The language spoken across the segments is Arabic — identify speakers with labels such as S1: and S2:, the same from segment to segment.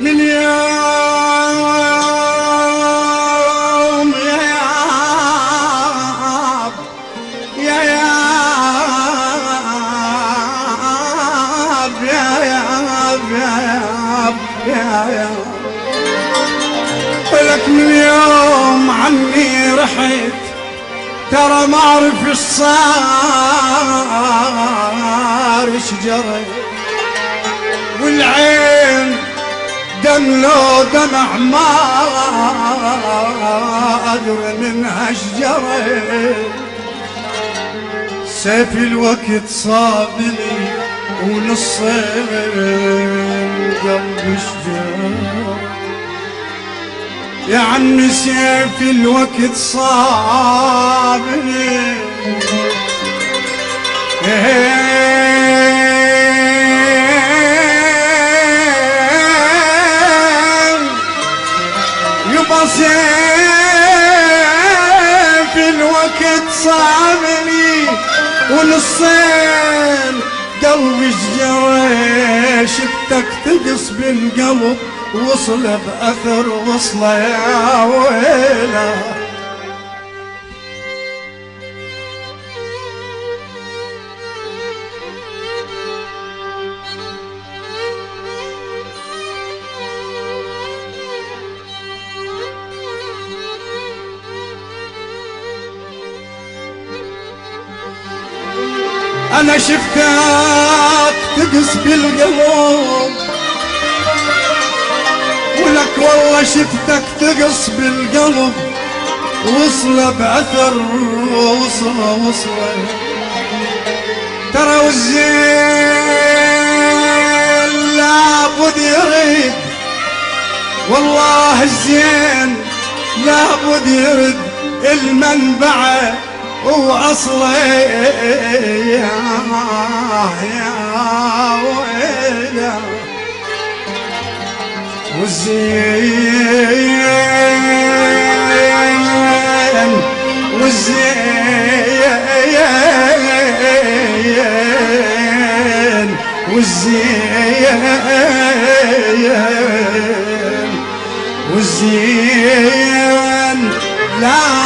S1: من يوم يا ياب يا ياب يا ياب يا ياب يا ياب لك من يوم عني رحت ترى ما اعرف ايش صار ايش جرى والعين دم لو دمع ما ادري منها ايش جرى سيف الوقت صابني ونصين قلبي شجر يا عمي سيف الوقت صابني يبا سيف الوقت صابني ونصين قلبي شجرة شفتك تقص بالقلب وصل بأثر وصله يا ويله أنا شفتك تقص بالقلب ولك والله شفتك تقص بالقلب وصله بأثر وصله ترى والزين لابد يرد والله الزين لابد يرد المنبعه وأصله يا ويله والزين والزين والزين لابد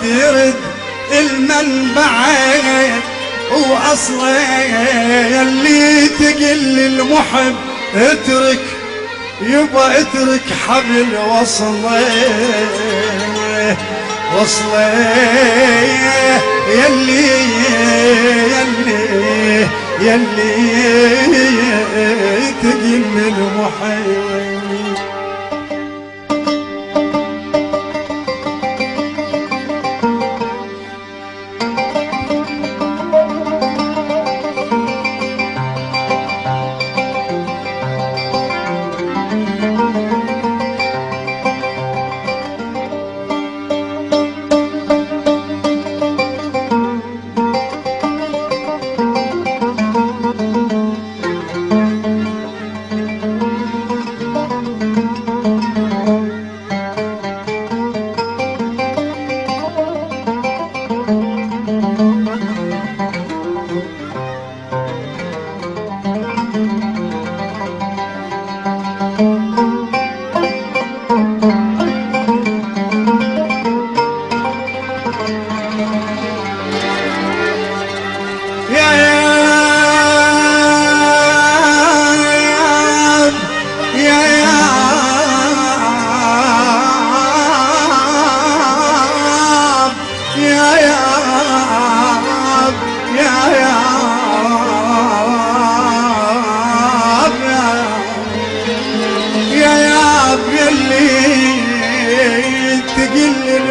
S1: يرد المنبعه وأصله اللي تقل المحب اترك يبا اترك حبل وصله يلي تقل المحب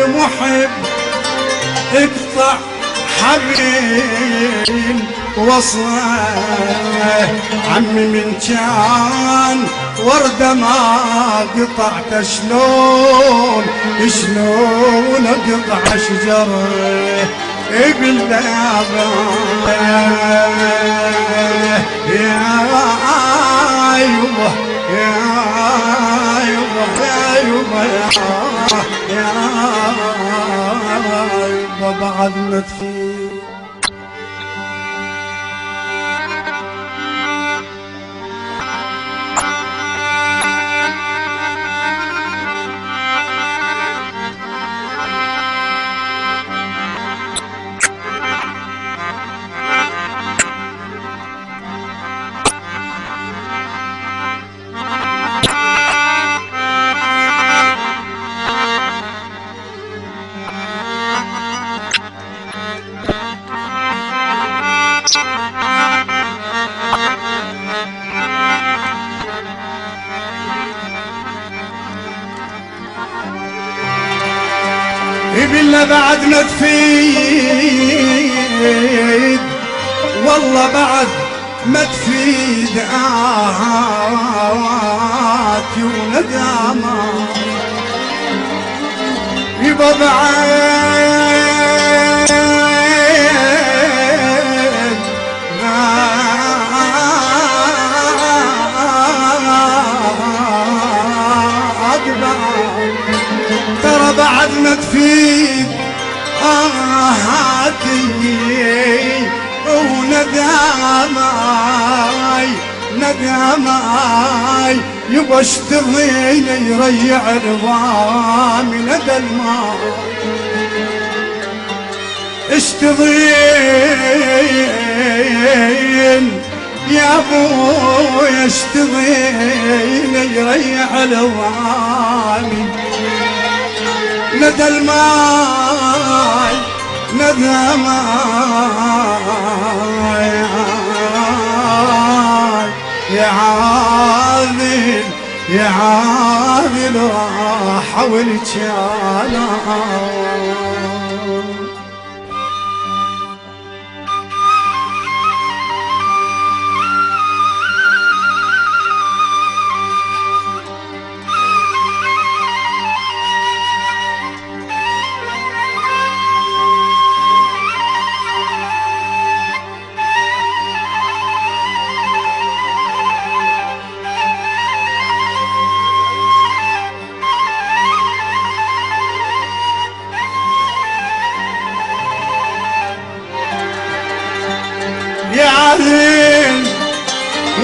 S1: المحب اقطع حبيل وصله عمي من كان وردة ما قطعت شلون اقطع شجره بالله يا ايوه يا ايوه يا بعد ما تفيد بالله بعد ما تفيد، والله بعد ما تفيد آهاتي وندامات يبا بعد ترى بعد ما تفيد آهاتي ونداماي نداماي يبا اشتغيني يريع رضامي ندى الماء اشتغين يا ابوي اشتغيني يريع رضامي ندى الماي ندى ماي يا عاذل يا عاذل راح والجانا يا عاذل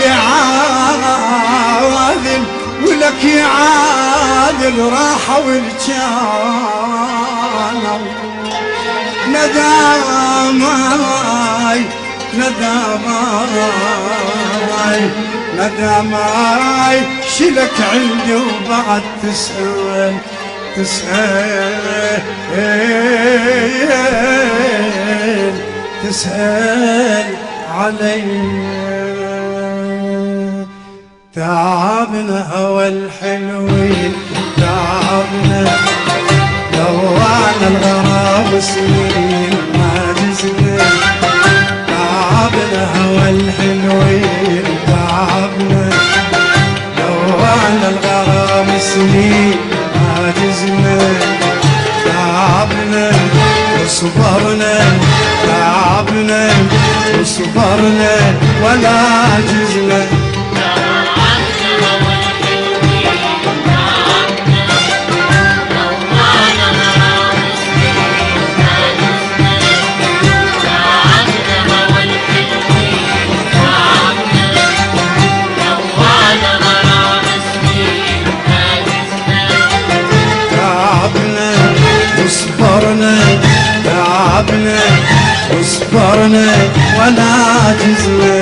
S1: يا عاذل ولك يا عاذل راحة والجانا نداماي نداماي نداماي شلك عندي وبعد تسأل تسأل تسأل علي تعبنا هوى الحلوين تعبنا لوانا الغرام سنين ما جزنا تعبنا هوى الحلوين تعبنا لوانا الغرام سنين ما جزنا تعبنا وصبرنا تعبنا وصبرنا ولا عجزنا تعبنا وصبرنا ولا عجزنا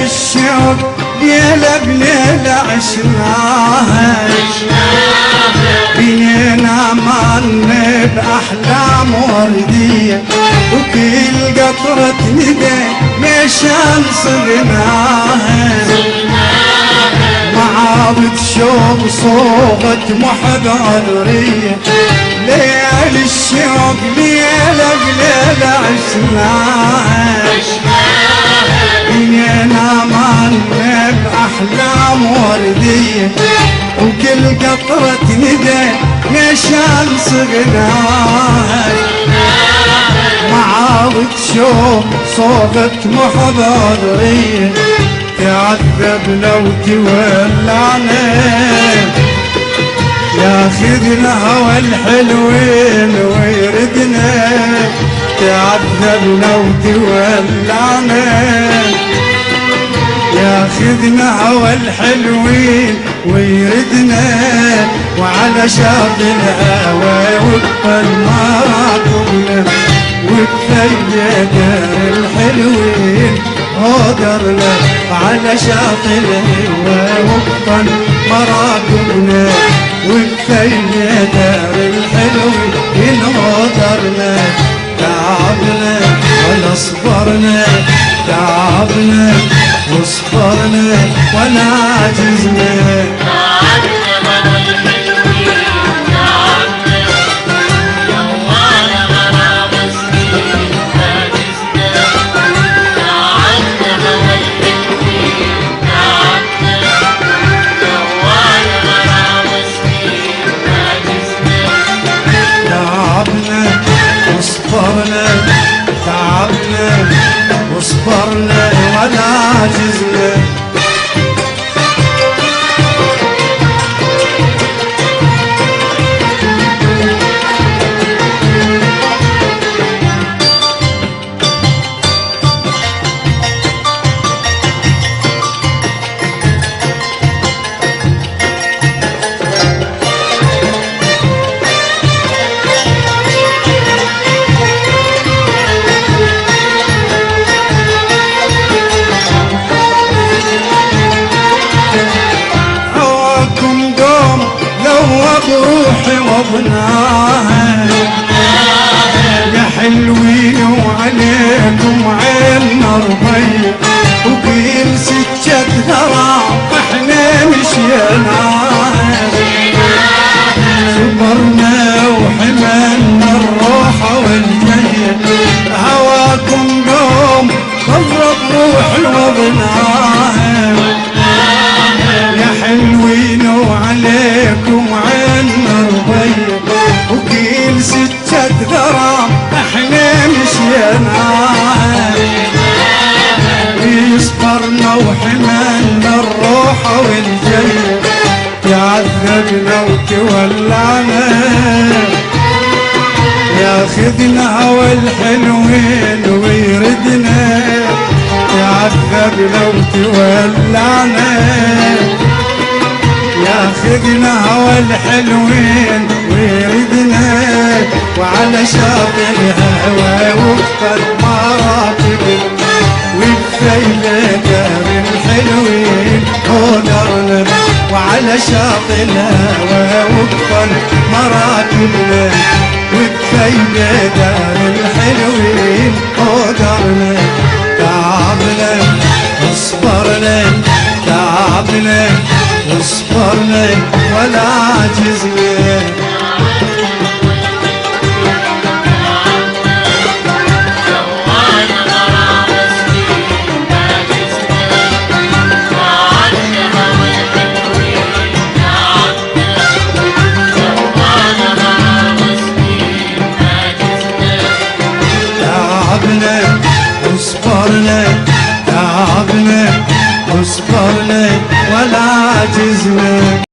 S1: الشوق ليلة بليلة عشناها بينا مالنا بأحلام وردية وكل قطرة ندى مشان صغناها معابد شوق صوغة محضرية ليل الشوق ليلة بليلة عشناها بينا مالنا بأحلام وردية وكل قطرة ندى مشان صغناها معاود شوق صوغة محضرية تعذبنا وتولعنا ياخذنا هوى الحلوين ويردنا تعذبنا وتولعنا، ياخذنا هوى الحلوين ويردنا، وعلى شاطئ الهوى وفق المراكبنا، وبثلج دار الحلوين هدرنا، على شاطئ الهوى وفق مراكبنا، وبثلج دار الحلوين هدرنا. تعبنا ولا صبرنا، تعبنا وصبرنا ولا عجزنا، تعبنا وصبرنا ولا عجزنا. بروحي وابناها يا حلوين، وعليكم عيننا ربيع، وكل سكة ذراع احنا مشيناها، صبرنا وحملنا الروح والجية، هواكم قوم ضرب روحي وابناها يا حلوين، وعليكم عنا ربيع، وكل ستة ذراع احنا مشيناها، صبرنا وحملنا الروح والجية، تعذبنا وتولعنا، ياخذنا هوى الحلوين ويردنا، تعذبنا وتولعنا، ياخذنا هوى الحلوين ويردنا، وعلى شاطئ الهوى وفق المراكب، وبثلج دار الحلوين هدرنا، وعلى شاطئ الهوى وفق المراكبنا، وبثلج دار الحلوين هدرنا. تعبنا وصبرنا، تعبنا وصبرنا ولا عجزنا، تعبنا وصبرنا، تعبنا وصبرنا ولا عجزنا.